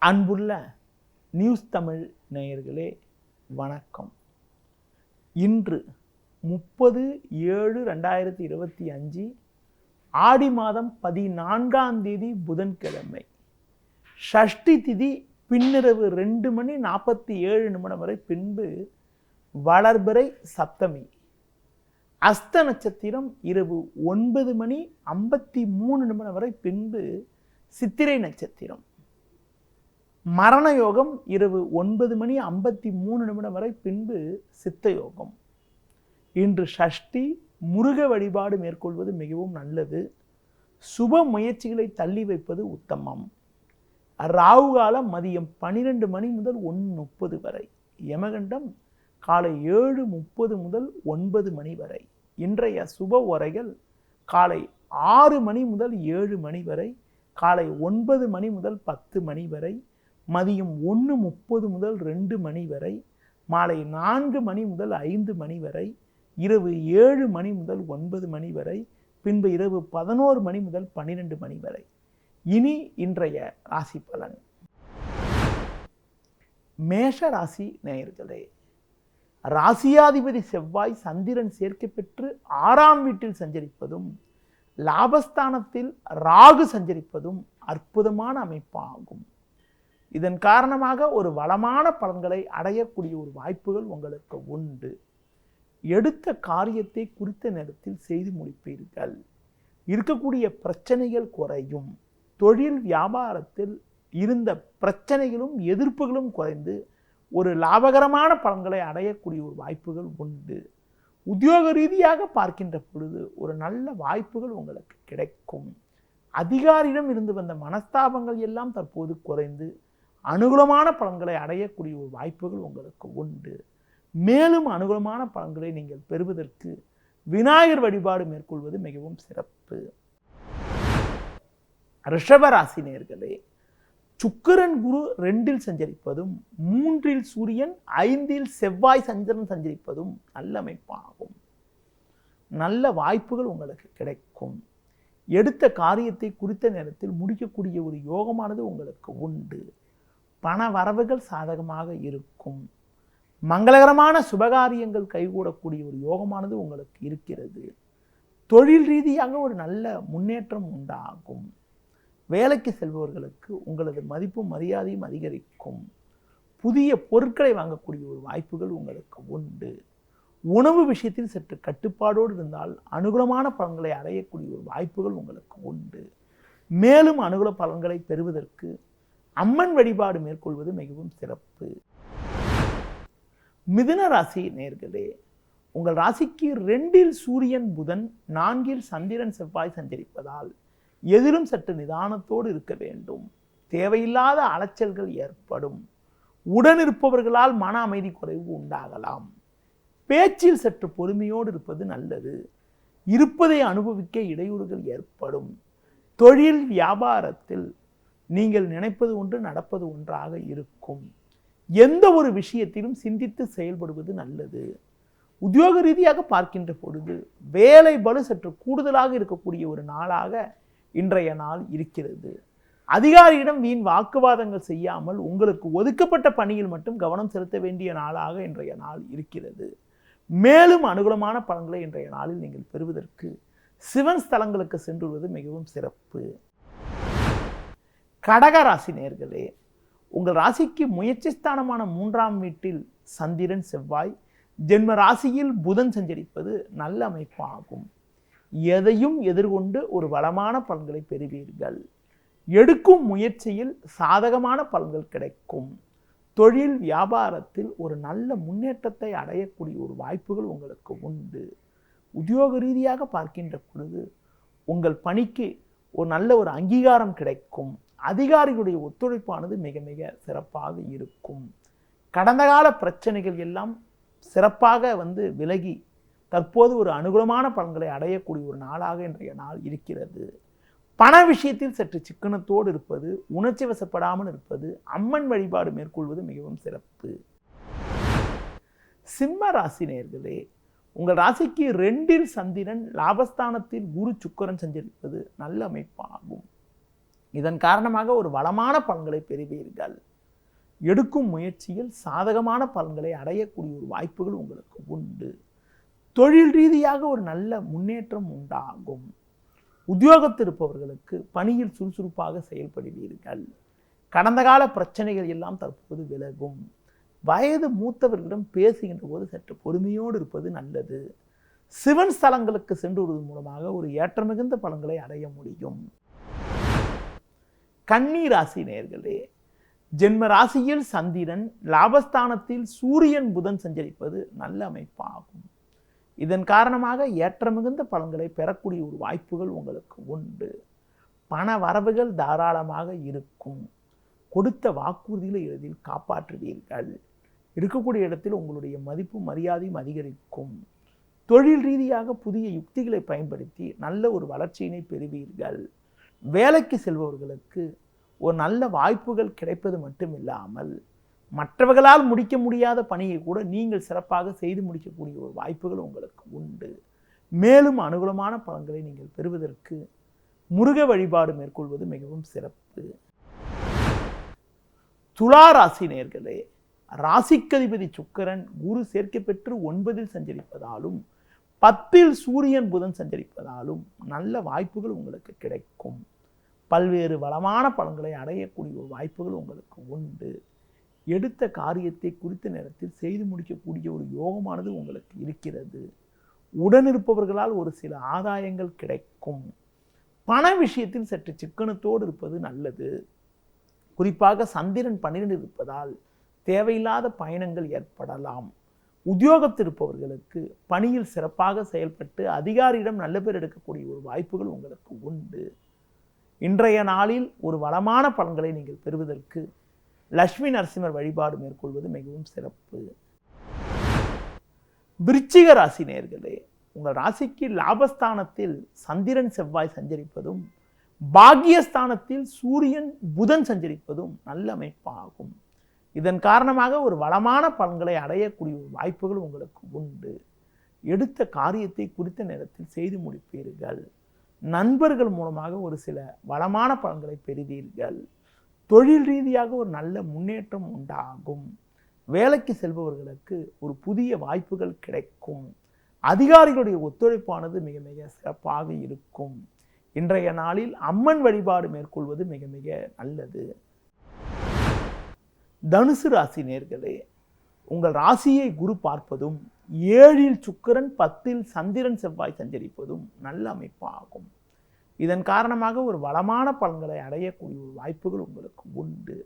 அன்புள்ள நியூஸ் தமிழ் நேயர்களே வணக்கம். இன்று 30/7/2025 ஆடி மாதம் 14ஆம் தேதி புதன்கிழமை. ஷஷ்டி திதி பின்னிரவு 2:47 வரை, பின்பு வளர்பிறை சப்தமி. அஸ்த நட்சத்திரம் இரவு 9:53 வரை, பின்பு சித்திரை நட்சத்திரம். மரண யோகம் இரவு 9:53 வரை, பின்பு சித்த யோகம். இன்று ஷஷ்டி. முருக வழிபாடு மேற்கொள்வது மிகவும் நல்லது. சுப முயற்சிகளை தள்ளி வைப்பது உத்தமம். ராகு காலம் மதியம் 12 மணி முதல் 1:30 வரை. யமகண்டம் காலை 7:30 முதல் 9 மணி வரை. இன்றைய சுப உரைகள் காலை 6 மணி முதல் 7 மணி வரை, காலை 9 மணி முதல் 10 மணி வரை, மதியம் 1:30 முதல் 2 மணி வரை, மாலை 4 மணி முதல் 5 மணி வரை, இரவு 7 மணி முதல் 9 மணி வரை, பின்பு இரவு 11 மணி முதல் 12 மணி வரை. இனி இன்றைய ராசி பலன். மேஷ ராசி நேயர்களே, ராசியாதிபதி செவ்வாய் சந்திரன் சேர்க்கை பெற்று 6ஆம் வீட்டில் சஞ்சரிப்பதும் லாபஸ்தானத்தில் ராகு சஞ்சரிப்பதும் அற்புதமான அமைப்பாகும். இதன் காரணமாக ஒரு வளமான பலன்களை அடையக்கூடிய ஒரு வாய்ப்புகள் உங்களுக்கு உண்டு. எடுத்த காரியத்தை குறித்த நேரத்தில் செய்து முடிப்பீர்கள். இருக்கக்கூடிய பிரச்சனைகள் குறையும். தொழில் வியாபாரத்தில் இருந்த பிரச்சனைகளும் எதிர்ப்புகளும் குறைந்து ஒரு லாபகரமான பலன்களை அடையக்கூடிய ஒரு வாய்ப்புகள் உண்டு. உத்தியோக ரீதியாக பார்க்கின்ற பொழுது ஒரு நல்ல வாய்ப்புகள் உங்களுக்கு கிடைக்கும். அதிகாரியிடம் இருந்து வந்த மனஸ்தாபங்கள் எல்லாம் தற்போது குறைந்து அனுகூலமான பலன்களை அடையக்கூடிய ஒரு வாய்ப்புகள் உங்களுக்கு உண்டு. மேலும் அனுகூலமான பலன்களை நீங்கள் பெறுவதற்கு விநாயகர் வழிபாடு மேற்கொள்வது மிகவும் சிறப்பு. ரிஷப ராசி நேயர்களே, சுக்கிரன் குரு 2இல் சஞ்சரிப்பதும் 3இல் சூரியன் 5இல் செவ்வாய் சந்திரன் சஞ்சரிப்பதும் நல்ல அமைப்பாகும். நல்ல வாய்ப்புகள் உங்களுக்கு கிடைக்கும். எடுத்த காரியத்தை குறித்த நேரத்தில் முடிக்கக்கூடிய ஒரு யோகமானது உங்களுக்கு உண்டு. பண வரவுகள் சாதகமாக இருக்கும். மங்களகரமான சுபகாரியங்கள் கைகூடக்கூடிய ஒரு யோகமானது உங்களுக்கு இருக்கிறது. தொழில் ரீதியாக ஒரு நல்ல முன்னேற்றம் உண்டாகும். வேலைக்கு செல்பவர்களுக்கு உங்களது மதிப்பும் மரியாதையும் அதிகரிக்கும். புதிய பொருட்களை வாங்கக்கூடிய ஒரு வாய்ப்புகள் உங்களுக்கு உண்டு. உணவு விஷயத்தில் சற்று கட்டுப்பாடோடு இருந்தால் அனுகூலமான பலன்களை அடையக்கூடிய ஒரு வாய்ப்புகள் உங்களுக்கு உண்டு. மேலும் அனுகூல பலன்களை பெறுவதற்கு அம்மன் வழிபாடு மேற்கொள்வது மிகவும் சிறப்பு. மிதுன ராசி நேயர்களே, உங்கள் ராசிக்கு 2இல் சூரியன் புதன் 4இல் சந்திரன் செவ்வாய் சஞ்சரிப்பதால் எதிலும் சற்று நிதானத்தோடு இருக்க வேண்டும். தேவையில்லாத அலைச்சல்கள் ஏற்படும். உடனிருப்பவர்களால் மன அமைதி குறைவு உண்டாகலாம். பேச்சில் சற்று பொறுமையோடு இருப்பது நல்லது. இருப்பதை அனுபவிக்க இடையூறுகள் ஏற்படும். தொழில் வியாபாரத்தில் நீங்கள் நினைப்பது ஒன்று நடப்பது ஒன்றாக இருக்கும். எந்த ஒரு விஷயத்திலும் சிந்தித்து செயல்படுவது நல்லது. உத்தியோக ரீதியாக பார்க்கின்ற பொழுது வேலை பளு சற்று கூடுதலாக இருக்கக்கூடிய ஒரு நாளாக இன்றைய நாள் இருக்கிறது. அதிகாரியிடம் வீண் வாக்குவாதங்கள் செய்யாமல் உங்களுக்கு ஒதுக்கப்பட்ட பணியில் மட்டும் கவனம் செலுத்த வேண்டிய நாளாக இன்றைய நாள் இருக்கிறது. மேலும் அனுகூலமான பலன்களை இன்றைய நாளில் நீங்கள் பெறுவதற்கு சிவன் ஸ்தலங்களுக்கு சென்றுவது மிகவும் சிறப்பு. கடக ராசி நேயர்களே, உங்கள் ராசிக்கு முயற்சி ஸ்தானமான 3ஆம் வீட்டில் சந்திரன் செவ்வாய், ஜென்ம ராசியில் புதன் சஞ்சரிப்பது நல்ல அமைப்பாகும். எதையும் எதிர்கொண்டு ஒரு வளமான பலன்களை பெறுவீர்கள். எடுக்கும் முயற்சியில் சாதகமான பலன்கள் கிடைக்கும். தொழில் வியாபாரத்தில் ஒரு நல்ல முன்னேற்றத்தை அடையக்கூடிய ஒரு வாய்ப்புகள் உங்களுக்கு உண்டு. உத்தியோக ரீதியாக பார்க்கின்ற பொழுது உங்கள் பணிக்கு ஒரு நல்ல ஒரு அங்கீகாரம் கிடைக்கும். அதிகாரிகளுடைய ஒத்துழைப்பானது மிக மிக சிறப்பாக இருக்கும். கடந்த கால பிரச்சனைகள் எல்லாம் சிறப்பாக விலகி தற்போது ஒரு அனுகூலமான பலன்களை அடையக்கூடிய ஒரு நாளாக இன்றைய நாள் இருக்கிறது. பண விஷயத்தில் சற்று சிக்கனத்தோடு இருப்பது, உணர்ச்சி வசப்படாமல் இருப்பது, அம்மன் வழிபாடு மேற்கொள்வது மிகவும் சிறப்பு. சிம்ம ராசி நேயர்களே, உங்கள் ராசிக்கு 2இல் சந்திரன் லாபஸ்தானத்தில் குரு சுக்கிரன் சஞ்சரிப்பது நல்ல அமைப்பாகும். இதன் காரணமாக ஒரு வளமான பலன்களை பெறுவீர்கள். எடுக்கும் முயற்சியில் சாதகமான பலன்களை அடையக்கூடிய ஒரு வாய்ப்புகள் உங்களுக்கு உண்டு. தொழில் ரீதியாக ஒரு நல்ல முன்னேற்றம் உண்டாகும். உத்தியோகத்தில் இருப்பவர்களுக்கு பணியில் சுறுசுறுப்பாக செயல்படுவீர்கள். கடந்த கால பிரச்சனைகள் எல்லாம் தற்போது விலகும். வயது மூத்தவர்களிடம் பேசுகின்ற போது சற்று பொறுமையோடு இருப்பது நல்லது. சிவன் ஸ்தலங்களுக்கு சென்று வருவதன் மூலமாக ஒரு ஏற்ற மிகுந்த பலன்களை அடைய முடியும். கன்னி ராசி நேயர்களே, ஜென்ம ராசியில் சந்திரன், லாபஸ்தானத்தில் சூரியன், புதன் சஞ்சரிப்பது நல்ல அமைப்பாகும். இதன் காரணமாக ஏற்ற மிகுந்த பலன்களை பெறக்கூடிய ஒரு வாய்ப்புகள் உங்களுக்கு உண்டு. பண வரவுகள் தாராளமாக இருக்கும். கொடுத்த வாக்குறுதிகளை எளிதில் காப்பாற்றுவீர்கள். இருக்கக்கூடிய இடத்தில் உங்களுடைய மதிப்பு மரியாதையும் அதிகரிக்கும். தொழில் ரீதியாக புதிய யுக்திகளை பயன்படுத்தி நல்ல ஒரு வளர்ச்சியினை பெறுவீர்கள். வேலைக்கு செல்பவர்களுக்கு ஒரு நல்ல வாய்ப்புகள் கிடைப்பது மட்டுமில்லாமல் மற்றவர்களால் முடிக்க முடியாத பணியை கூட நீங்கள் சிறப்பாக செய்து முடிக்கக்கூடிய ஒரு வாய்ப்புகள் உங்களுக்கு உண்டு. மேலும் அனுகூலமான பலன்களை நீங்கள் பெறுவதற்கு முருக வழிபாடு மேற்கொள்வது மிகவும் சிறப்பு. துலா ராசி நேயர்களே, ராசிக்கதிபதி சுக்கிரன் குரு சேர்க்கை பெற்று 9இல் சஞ்சரிப்பதாலும் 10இல் சூரியன் புதன் சஞ்சரிப்பதாலும் நல்ல வாய்ப்புகள் உங்களுக்கு கிடைக்கும். பல்வேறு வளமான பலன்களை அடையக்கூடிய ஒரு வாய்ப்புகள் உங்களுக்கு உண்டு. எடுத்த காரியத்தை குறித்த நேரத்தில் செய்து முடிக்கக்கூடிய ஒரு யோகமானது உங்களுக்கு இருக்கிறது. உடனிருப்பவர்களால் ஒரு சில ஆதாயங்கள் கிடைக்கும். பண விஷயத்தில் சற்று சிக்கனத்தோடு இருப்பது நல்லது. குறிப்பாக சந்திரன் 12 இருப்பதால் தேவையில்லாத பயணங்கள் ஏற்படலாம். உத்தியோகத்தில் இருப்பவர்களுக்கு பணியில் சிறப்பாக செயல்பட்டு அதிகாரியிடம் நல்ல பேர் எடுக்கக்கூடிய ஒரு வாய்ப்புகள் உங்களுக்கு உண்டு. இன்றைய நாளில் ஒரு வளமான பலன்களை நீங்கள் பெறுவதற்கு லட்சுமி நரசிம்மர் வழிபாடு மேற்கொள்வது மிகவும் சிறப்பு. விருச்சிக ராசி நேயர்களே, உங்கள் ராசிக்கு லாபஸ்தானத்தில் சந்திரன் செவ்வாய் சஞ்சரிப்பதும் பாக்கியஸ்தானத்தில் சூரியன் புதன் சஞ்சரிப்பதும் நல்ல அமைப்பாகும். இதன் காரணமாக ஒரு வளமான பலன்களை அடையக்கூடிய வாய்ப்புகள் உங்களுக்கு உண்டு. எடுத்த காரியத்தை குறித்த நேரத்தில் செய்து முடிப்பீர்கள். நண்பர்கள் மூலமாக ஒரு சில வளமான பலன்களை பெறுவீர்கள். தொழில் ரீதியாக ஒரு நல்ல முன்னேற்றம் உண்டாகும். வேலைக்கு செல்பவர்களுக்கு ஒரு புதிய வாய்ப்புகள் கிடைக்கும். அதிகாரிகளுடைய ஒத்துழைப்பானது மிக மிக சிறப்பாக இருக்கும். இன்றைய நாளில் அம்மன் வழிபாடு மேற்கொள்வது மிக மிக நல்லது. தனுசு ராசி நேயர்களே, உங்கள் ராசியை குரு பார்ப்பதும் 7இல் சுக்கிரன் 10இல் சந்திரன் செவ்வாய் சஞ்சரிப்பதும் நல்ல அமைப்பாகும். இதன் காரணமாக ஒரு வளமான பலன்களை அடையக்கூடிய ஒரு வாய்ப்புகள் உங்களுக்கு உண்டு.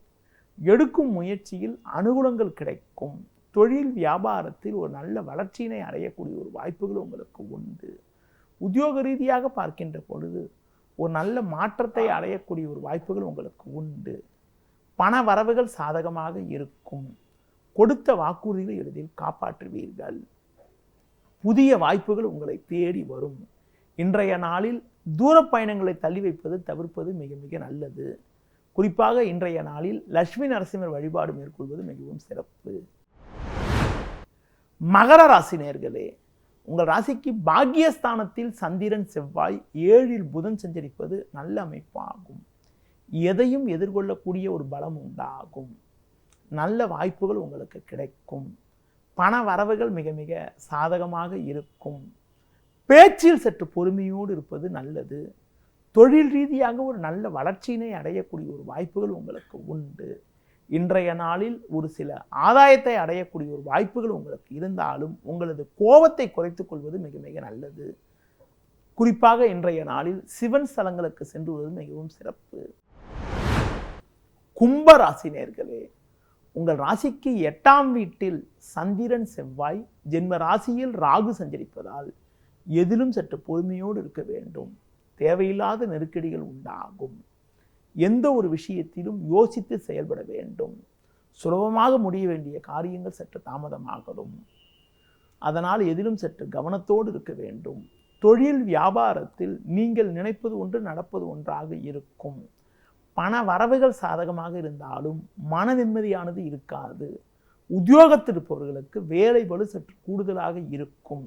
எடுக்கும் முயற்சியில் அனுகூலங்கள் கிடைக்கும். தொழில் வியாபாரத்தில் ஒரு நல்ல வளர்ச்சியினை அடையக்கூடிய ஒரு வாய்ப்புகள் உங்களுக்கு உண்டு. உத்தியோக ரீதியாக பார்க்கின்ற பொழுது ஒரு நல்ல மாற்றத்தை அடையக்கூடிய ஒரு வாய்ப்புகள் உங்களுக்கு உண்டு. பண வரவுகள் சாதகமாக இருக்கும். கொடுத்த வாக்குறுதிகளை எளிதில் காப்பாற்றுவீர்கள். புதிய வாய்ப்புகள் உங்களை தேடி வரும். இன்றைய நாளில் தூர பயணங்களை தள்ளி வைப்பது தவிர்ப்பது மிக மிக நல்லது. குறிப்பாக இன்றைய நாளில் லட்சுமி நரசிம்மர் வழிபாடு மேற்கொள்வது மிகவும் சிறப்பு. மகர ராசி நேயர்களே, உங்கள் ராசிக்கு பாக்கியஸ்தானத்தில் சந்திரன் செவ்வாய் 7இல் புதன் சஞ்சரிப்பது நல்ல அமைப்பாகும். எதையும் எதிர்கொள்ளக்கூடிய ஒரு பலம் உண்டாகும். நல்ல வாய்ப்புகள் உங்களுக்கு கிடைக்கும். பண வரவுகள் மிக மிக சாதகமாக இருக்கும். பேச்சில் சற்று பொறுமையோடு இருப்பது நல்லது. தொழில் ரீதியாக ஒரு நல்ல வளர்ச்சியினை அடையக்கூடிய ஒரு வாய்ப்புகள் உங்களுக்கு உண்டு. இன்றைய நாளில் ஒரு சில ஆதாயத்தை அடையக்கூடிய ஒரு வாய்ப்புகள் உங்களுக்கு இருந்தாலும் உங்களது கோபத்தை குறைத்துக் கொள்வது மிக மிக நல்லது. குறிப்பாக இன்றைய நாளில் சிவன் ஸ்தலங்களுக்கு சென்று வருவது மிகவும் சிறப்பு. கும்ப ராசி நேயர்களே, உங்கள் ராசிக்கு 8ஆம் வீட்டில் சந்திரன் செவ்வாய், ஜென்ம ராசியில் ராகு சஞ்சரிப்பதால் எதிலும் சற்று பொறுமையோடு இருக்க வேண்டும். தேவையில்லாத நெருக்கடிகள் உண்டாகும். எந்த ஒரு விஷயத்திலும் யோசித்து செயல்பட வேண்டும். சுலபமாக முடிய வேண்டிய காரியங்கள் சற்று தாமதமாகும். அதனால் எதிலும் சற்று கவனத்தோடு இருக்க வேண்டும். தொழில் வியாபாரத்தில் நீங்கள் நினைப்பது ஒன்று நடப்பது ஒன்றாக இருக்கும். பண வரவுகள் சாதகமாக இருந்தாலும் மன நிம்மதியானது இருக்காது. உத்தியோகத்தில் இருப்பவர்களுக்கு வேலை பளு சற்று கூடுதலாக இருக்கும்.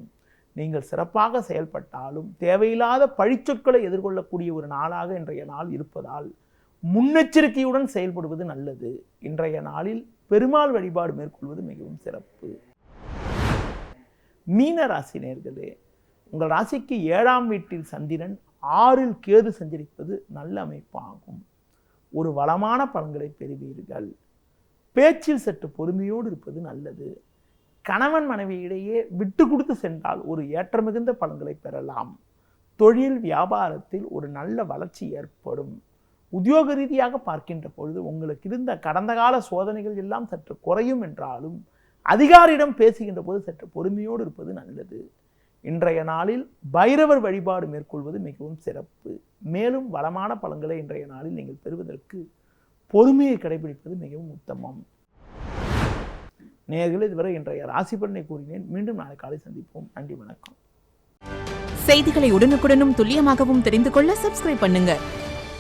நீங்கள் சிறப்பாக செயல்பட்டாலும் தேவையில்லாத பழிச்சொற்களை எதிர்கொள்ளக்கூடிய ஒரு நாளாக இன்றைய நாள் இருப்பதால் முன்னெச்சரிக்கையுடன் செயல்படுவது நல்லது. இன்றைய நாளில் பெருமாள் வழிபாடு மேற்கொள்வது மிகவும் சிறப்பு. மீன ராசி நேயர்களே, உங்கள் ராசிக்கு 7ஆம் வீட்டில் சந்திரன் 6இல் கேது சஞ்சரிப்பது நல்ல அமைப்பாகும். ஒரு வளமான பலன்களை பெறுவீர்கள். பேச்சில் சற்று பொறுமையோடு இருப்பது நல்லது. கணவன் மனைவியிடையே விட்டு கொடுத்து சென்றால் ஒரு ஏற்ற மிகுந்த பலன்களை பெறலாம். தொழில் வியாபாரத்தில் ஒரு நல்ல வளர்ச்சி ஏற்படும். உத்தியோக ரீதியாக பார்க்கின்ற பொழுது உங்களுக்கு இருந்த கடந்த கால சோதனைகள் எல்லாம் சற்று குறையும் என்றாலும் அதிகாரியிடம் பேசுகின்ற போது சற்று பொறுமையோடு இருப்பது நல்லது. இன்றைய நாளில் பைரவர் வழிபாடு மேற்கொள்வது மிகவும் சிறப்பு. மேலும் வளமான பலன்களை இன்றைய நாளில் நீங்கள் பெறுவதற்கு பொறுமையை கடைபிடிப்பது மிகவும் உத்தமம். நேயர்களே, இதுவரை இன்றைய ராசி பலனை கூறினேன். மீண்டும் நாளை காலை சந்திப்போம். நன்றி, வணக்கம். செய்திகளை உடனுக்குடனும் துல்லியமாகவும் தெரிந்து கொள்ள சப்ஸ்கிரைப் பண்ணுங்க.